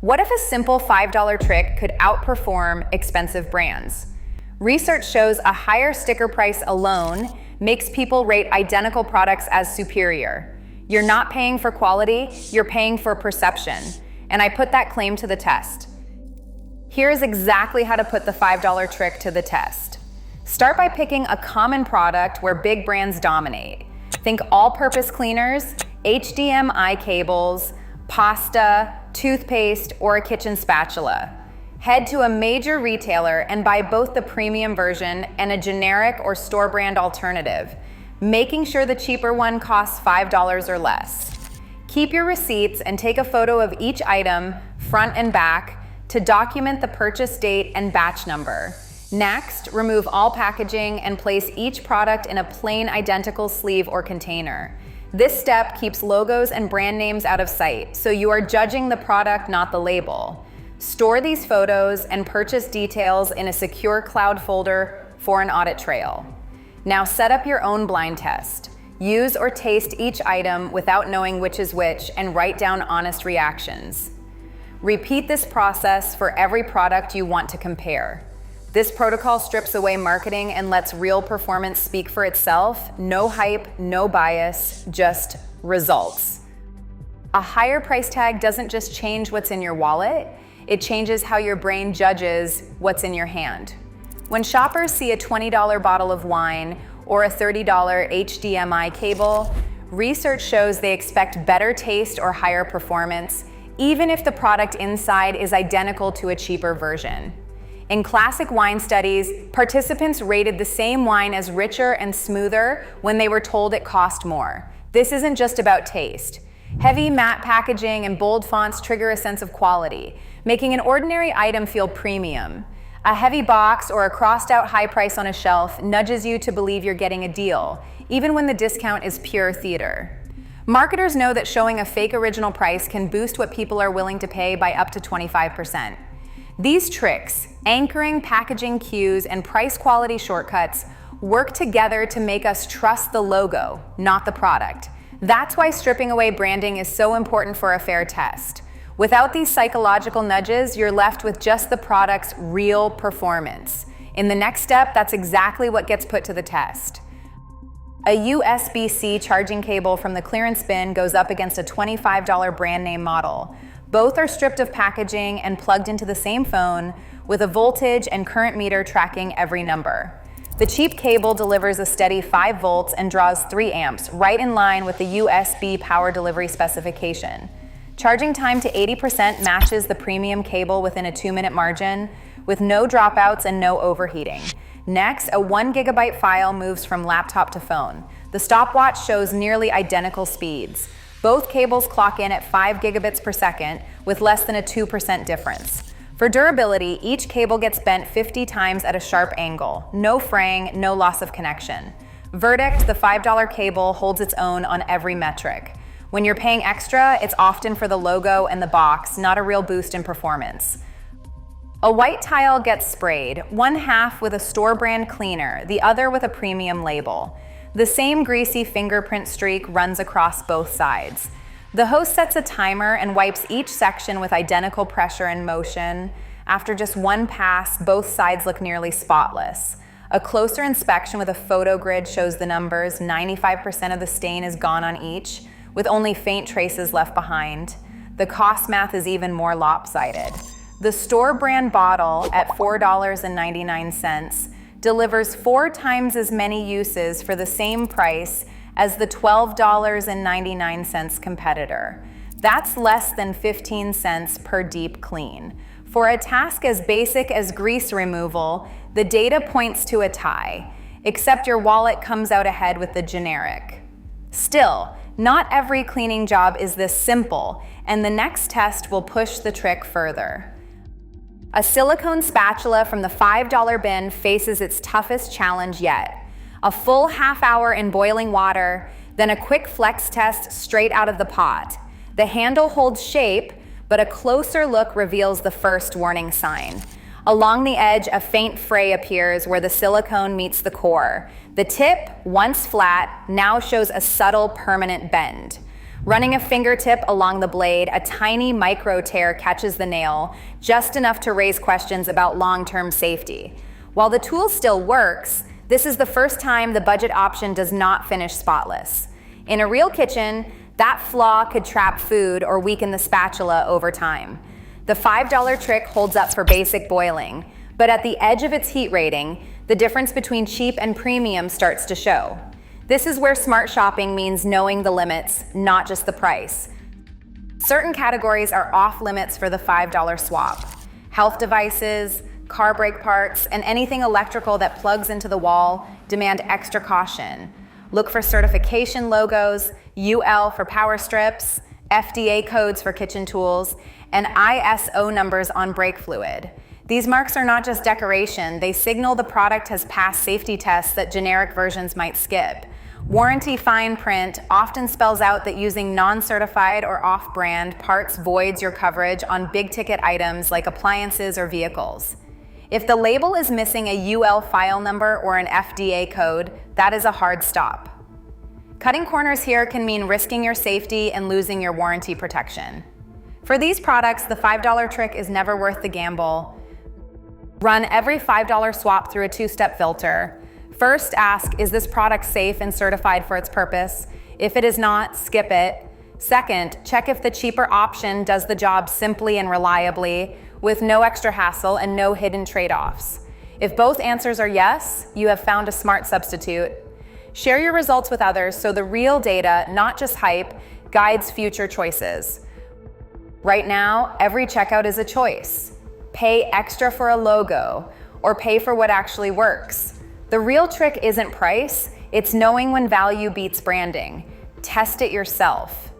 What if a simple $5 trick could outperform expensive brands? Research shows a higher sticker price alone makes people rate identical products as superior. You're not paying for quality, you're paying for perception. And I put that claim to the test. Here's exactly how to put the $5 trick to the test. Start by picking a common product where big brands dominate. Think all-purpose cleaners, HDMI cables, pasta, toothpaste, or a kitchen spatula. Head to a major retailer and buy both the premium version and a generic or store brand alternative, making sure the cheaper one costs $5 or less. Keep your receipts and take a photo of each item, front and back, to document the purchase date and batch number. Next, remove all packaging and place each product in a plain identical sleeve or container. This step keeps logos and brand names out of sight, so you are judging the product, not the label. Store these photos and purchase details in a secure cloud folder for an audit trail. Now set up your own blind test. Use or taste each item without knowing which is which and write down honest reactions. Repeat this process for every product you want to compare. This protocol strips away marketing and lets real performance speak for itself. No hype, no bias, just results. A higher price tag doesn't just change what's in your wallet, it changes how your brain judges what's in your hand. When shoppers see a $20 bottle of wine or a $30 HDMI cable, research shows they expect better taste or higher performance, even if the product inside is identical to a cheaper version. In classic wine studies, participants rated the same wine as richer and smoother when they were told it cost more. This isn't just about taste. Heavy matte packaging and bold fonts trigger a sense of quality, making an ordinary item feel premium. A heavy box or a crossed-out high price on a shelf nudges you to believe you're getting a deal, even when the discount is pure theater. Marketers know that showing a fake original price can boost what people are willing to pay by up to 25%. These tricks, anchoring packaging cues and price quality shortcuts, work together to make us trust the logo, not the product. That's why stripping away branding is so important for a fair test. Without these psychological nudges, you're left with just the product's real performance. In the next step, that's exactly what gets put to the test. A USB-C charging cable from the clearance bin goes up against a $25 brand name model. Both are stripped of packaging and plugged into the same phone, with a voltage and current meter tracking every number. The cheap cable delivers a steady 5 volts and draws 3 amps, right in line with the USB power delivery specification. Charging time to 80% matches the premium cable within a 2-minute margin, with no dropouts and no overheating. Next, a 1 gigabyte file moves from laptop to phone. The stopwatch shows nearly identical speeds. Both cables clock in at 5 gigabits per second with less than a 2% difference. For durability, each cable gets bent 50 times at a sharp angle. No fraying, no loss of connection. Verdict, the $5 cable holds its own on every metric. When you're paying extra, it's often for the logo and the box, not a real boost in performance. A white tile gets sprayed, one half with a store brand cleaner, the other with a premium label. The same greasy fingerprint streak runs across both sides. The host sets a timer and wipes each section with identical pressure and motion. After just one pass, both sides look nearly spotless. A closer inspection with a photo grid shows the numbers. 95% of the stain is gone on each, with only faint traces left behind. The cost math is even more lopsided. The store brand bottle at $4.99 delivers 4 times as many uses for the same price as the $12.99 competitor. That's less than 15 cents per deep clean. For a task as basic as grease removal, the data points to a tie, except your wallet comes out ahead with the generic. Still, not every cleaning job is this simple, and the next test will push the trick further. A silicone spatula from the $5 bin faces its toughest challenge yet. A full half hour in boiling water, then a quick flex test straight out of the pot. The handle holds shape, but a closer look reveals the first warning sign. Along the edge, a faint fray appears where the silicone meets the core. The tip, once flat, now shows a subtle permanent bend. Running a fingertip along the blade, a tiny micro tear catches the nail, just enough to raise questions about long-term safety. While the tool still works, this is the first time the budget option does not finish spotless. In a real kitchen, that flaw could trap food or weaken the spatula over time. The $5 trick holds up for basic boiling, but at the edge of its heat rating, the difference between cheap and premium starts to show. This is where smart shopping means knowing the limits, not just the price. Certain categories are off limits for the $5 swap. Health devices, car brake parts, and anything electrical that plugs into the wall demand extra caution. Look for certification logos, UL for power strips, FDA codes for kitchen tools, and ISO numbers on brake fluid. These marks are not just decoration, they signal the product has passed safety tests that generic versions might skip. Warranty fine print often spells out that using non-certified or off-brand parts voids your coverage on big-ticket items like appliances or vehicles. If the label is missing a UL file number or an FDA code, that is a hard stop. Cutting corners here can mean risking your safety and losing your warranty protection. For these products, the $5 trick is never worth the gamble. Run every $5 swap through a two-step filter. First, ask, is this product safe and certified for its purpose? If it is not, skip it. Second, check if the cheaper option does the job simply and reliably, with no extra hassle and no hidden trade-offs. If both answers are yes, you have found a smart substitute. Share your results with others so the real data, not just hype, guides future choices. Right now, every checkout is a choice. Pay extra for a logo, or pay for what actually works. The real trick isn't price, it's knowing when value beats branding. Test it yourself.